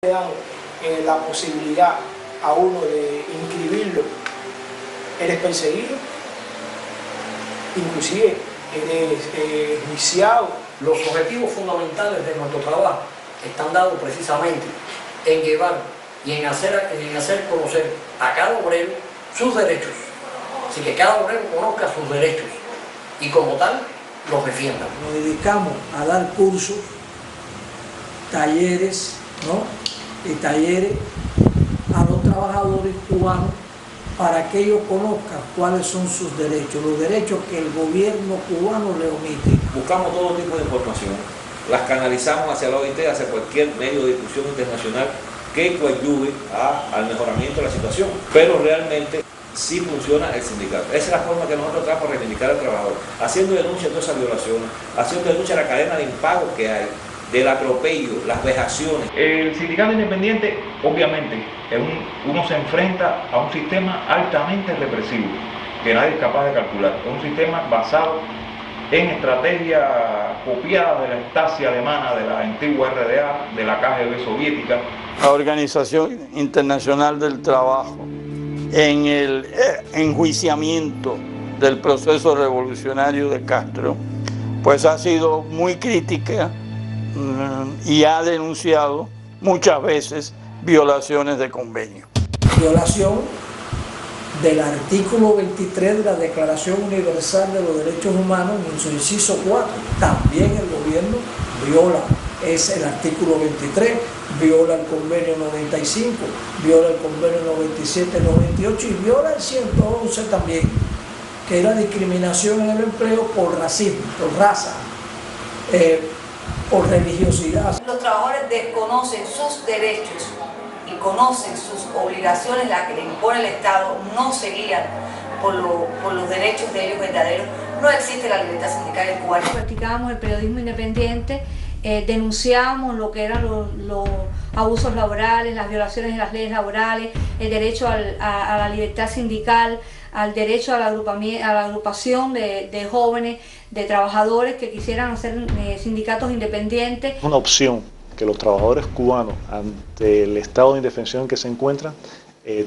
dan la posibilidad a uno de inscribirlo, eres perseguido, inclusive eres viciado. Los objetivos fundamentales de nuestro trabajo están dados precisamente en llevar y en hacer conocer a cada obrero sus derechos. Así que cada obrero conozca sus derechos y como tal los defienda. Nos dedicamos a dar cursos, talleres, y talleres a los trabajadores cubanos para que ellos conozcan cuáles son sus derechos, los derechos que el gobierno cubano le omite. Buscamos todo tipo de información, las canalizamos hacia la OIT, hacia cualquier medio de difusión internacional que coadyuve al mejoramiento de la situación, pero realmente sí funciona el sindicato. Esa es la forma que nosotros tratamos de reivindicar al trabajador, haciendo denuncia de todas esas violaciones, haciendo denuncia de la cadena de impago que hay, del atropello, las vejaciones. El sindicato independiente, obviamente, uno se enfrenta a un sistema altamente represivo, que nadie es capaz de calcular. Es un sistema basado en estrategia copiada de la Stasi alemana, de la antigua RDA, de la KGB soviética. La Organización Internacional del Trabajo, en el enjuiciamiento del proceso revolucionario de Castro, pues ha sido muy crítica y ha denunciado muchas veces violaciones de convenio. Violación del artículo 23 de la Declaración Universal de los Derechos Humanos en su inciso 4. También el gobierno viola el artículo 23, viola el convenio 95, viola el convenio 97-98 y viola el 111 también, que era discriminación en el empleo por racismo, por raza, por religiosidad. Los trabajadores desconocen sus derechos y conocen sus obligaciones, las que le impone el Estado, no se guían por los derechos de ellos verdaderos. No existe la libertad sindical en Cuba. Practicábamos el periodismo independiente, denunciábamos lo que eran los abusos laborales, las violaciones de las leyes laborales, el derecho a la libertad sindical, al derecho a la agrupación de jóvenes, de trabajadores que quisieran hacer sindicatos independientes. Es una opción que los trabajadores cubanos, ante el estado de indefensión en que se encuentran,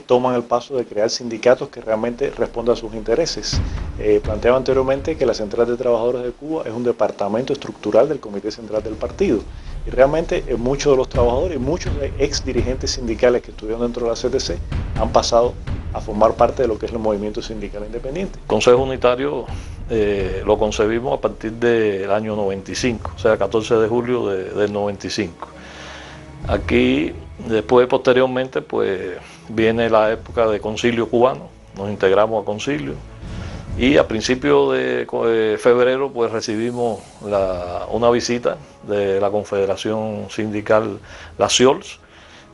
toman el paso de crear sindicatos que realmente respondan a sus intereses. Planteaba anteriormente que la Central de Trabajadores de Cuba es un departamento estructural del Comité Central del partido. Y realmente muchos de los trabajadores y muchos de ex dirigentes sindicales que estuvieron dentro de la CTC han pasado a formar parte de lo que es el movimiento sindical independiente. El Consejo Unitario lo concebimos a partir del año 95, o sea, 14 de julio del 95. Aquí, después, posteriormente, pues viene la época de Concilio Cubano, nos integramos a Concilio y a principios de febrero pues recibimos una visita de la Confederación Sindical La CIOLS.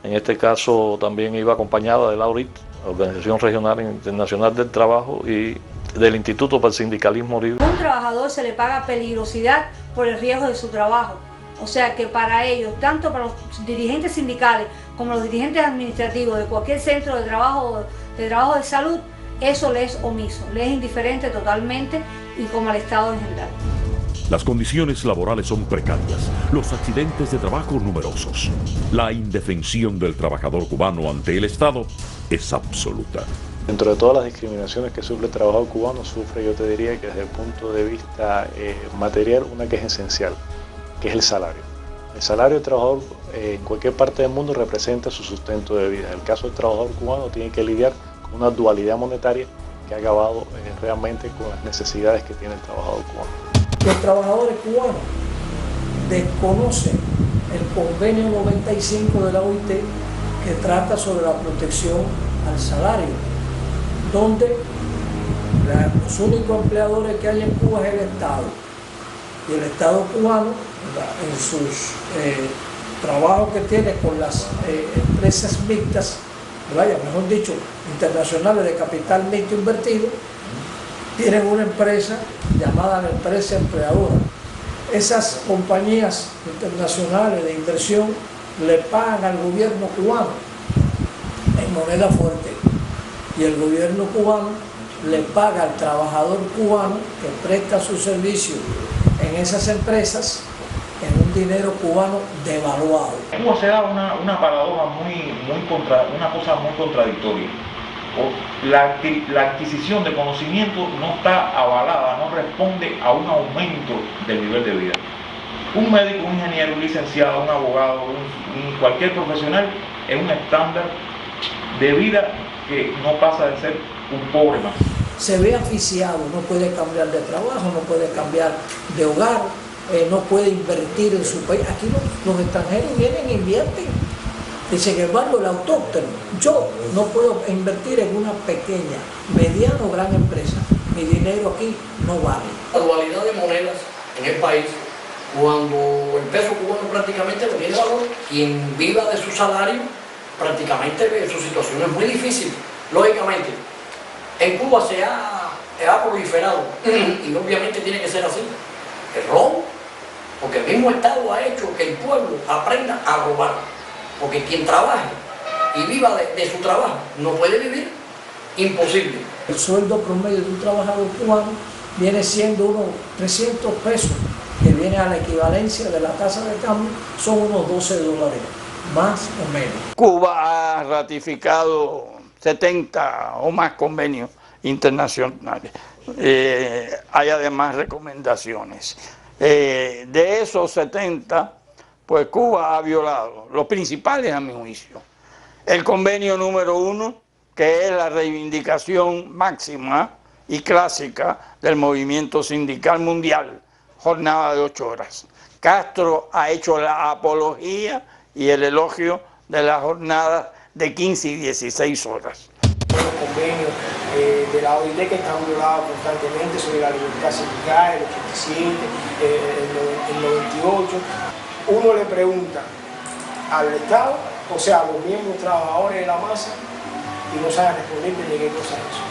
En este caso también iba acompañada de la ORIT, Organización Regional Internacional del Trabajo, y del Instituto para el Sindicalismo Libre. A un trabajador se le paga peligrosidad por el riesgo de su trabajo. O sea que para ellos, tanto para los dirigentes sindicales como los dirigentes administrativos de cualquier centro de trabajo de salud, eso les es omiso, les es indiferente totalmente, y como al Estado en general. Las condiciones laborales son precarias, los accidentes de trabajo numerosos. La indefensión del trabajador cubano ante el Estado es absoluta. Dentro de todas las discriminaciones que sufre el trabajador cubano, sufre, yo te diría que desde el punto de vista material, una que es esencial, que es el salario. El salario del trabajador en cualquier parte del mundo representa su sustento de vida. En el caso del trabajador cubano tiene que lidiar con una dualidad monetaria que ha acabado realmente con las necesidades que tiene el trabajador cubano. Los trabajadores cubanos desconocen el convenio 95 de la OIT que trata sobre la protección al salario, donde los únicos empleadores que hay en Cuba es el Estado. Y el Estado cubano, en sus trabajos que tiene con las empresas mixtas, mejor dicho, internacionales de capital mixto invertido, tienen una empresa llamada la empresa empleadora. Esas compañías internacionales de inversión le pagan al gobierno cubano en moneda fuerte, y el gobierno cubano le paga al trabajador cubano que presta su servicio en esas empresas en un dinero cubano devaluado. En Cuba se da una paradoja una cosa muy contradictoria. La adquisición de conocimiento no está avalada, no responde a un aumento del nivel de vida. Un médico, un ingeniero, un licenciado, un abogado, cualquier profesional es un estándar de vida que no pasa de ser un pobre más. Se ve asfixiado, no puede cambiar de trabajo, no puede cambiar de hogar, no puede invertir en su país. Aquí los extranjeros vienen e invierten. Y sin embargo, el autóctono, yo no puedo invertir en una pequeña, mediana o gran empresa. Mi dinero aquí no vale. La dualidad de monedas en el país, cuando el peso cubano prácticamente no tiene valor, quien viva de su salario, prácticamente su situación es muy difícil. Lógicamente, en Cuba se ha proliferado, y obviamente tiene que ser así, el robo, porque el mismo Estado ha hecho que el pueblo aprenda a robar, porque quien trabaje y viva de su trabajo no puede vivir, imposible. El sueldo promedio de un trabajador cubano viene siendo unos 300 pesos, que viene a la equivalencia de la tasa de cambio, son unos $12, más o menos. Cuba ha ratificado 70 o más convenios internacionales. Hay además recomendaciones. De esos 70, pues Cuba ha violado los principales, a mi juicio. El convenio número 1, que es la reivindicación máxima y clásica del movimiento sindical mundial, jornada de 8 horas. Castro ha hecho la apología y el elogio de las jornadas de 15 y 16 horas. Los convenios de la OIT que están violados constantemente sobre la libertad sindical, el 87, el 98. Uno le pregunta al Estado, o sea, a los miembros trabajadores de la masa, y no saben responder ni qué cosa es eso.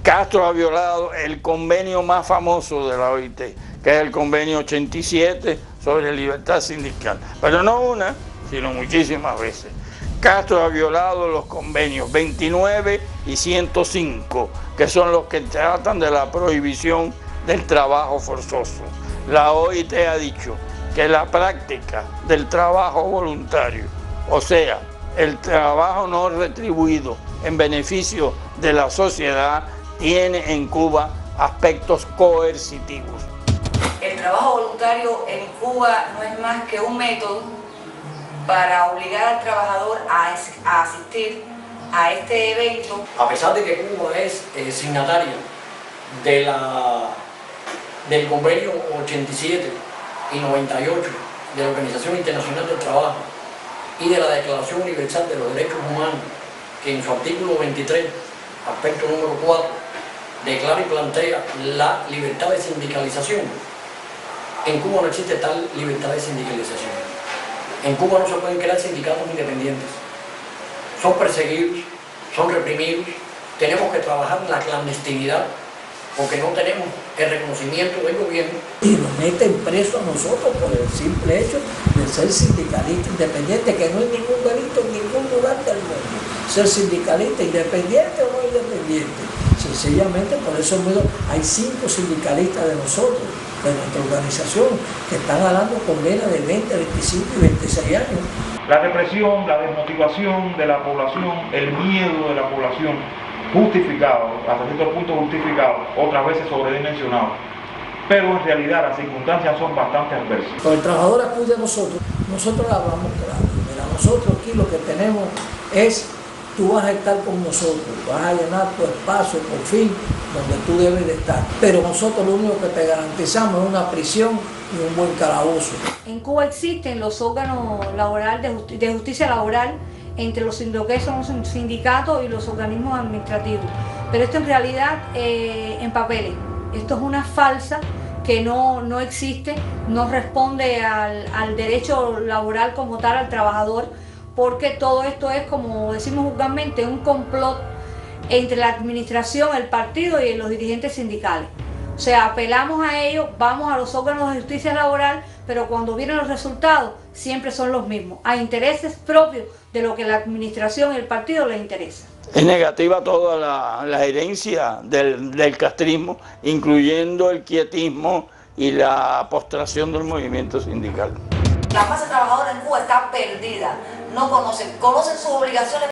Castro ha violado el convenio más famoso de la OIT, que es el convenio 87 sobre libertad sindical, pero no una, sino muchísimas veces. Castro ha violado los convenios 29 y 105, que son los que tratan de la prohibición del trabajo forzoso. La OIT ha dicho que la práctica del trabajo voluntario, o sea, el trabajo no retribuido en beneficio de la sociedad, tiene en Cuba aspectos coercitivos. El trabajo voluntario en Cuba no es más que un método para obligar al trabajador a asistir a este evento. A pesar de que Cuba es signataria del convenio 87 y 98 de la Organización Internacional del Trabajo y de la Declaración Universal de los Derechos Humanos, que en su artículo 23, aspecto número 4, declara y plantea la libertad de sindicalización. En Cuba no existe tal libertad de sindicalización. En Cuba no se pueden crear sindicatos independientes. Son perseguidos, son reprimidos, tenemos que trabajar en la clandestinidad porque no tenemos el reconocimiento del gobierno. Y nos meten preso a nosotros por el simple hecho de ser sindicalista independiente, que no hay ningún delito en ningún lugar del mundo. Ser sindicalista independiente o no independiente. Sencillamente por eso hay 5 sindicalistas de nosotros, de nuestra organización, que están hablando convenios de 20, 25 y 26 años. La represión, la desmotivación de la población, el miedo de la población, justificado, hasta cierto punto justificado, otras veces sobredimensionado. Pero en realidad las circunstancias son bastante adversas. Con el trabajador acude a nosotros le hablamos claro. Mira, nosotros aquí lo que tenemos es, tú vas a estar con nosotros, vas a llenar tu espacio, por fin, donde tú debes de estar. Pero nosotros lo único que te garantizamos es una prisión y un buen calabozo. En Cuba existen los órganos laborales de justicia laboral entre los sindicatos y los organismos administrativos. Pero esto en realidad en papeles. Esto es una falsa que no existe, no responde al derecho laboral como tal, al trabajador, porque todo esto es, como decimos vulgarmente, un complot entre la administración, el partido y los dirigentes sindicales. O sea, apelamos a ellos, vamos a los órganos de justicia laboral, pero cuando vienen los resultados siempre son los mismos, a intereses propios de lo que la administración y el partido les interesa. Es negativa toda la herencia del castrismo, incluyendo el quietismo y la postración del movimiento sindical. La masa trabajadora en Cuba está perdida, no conocen sus obligaciones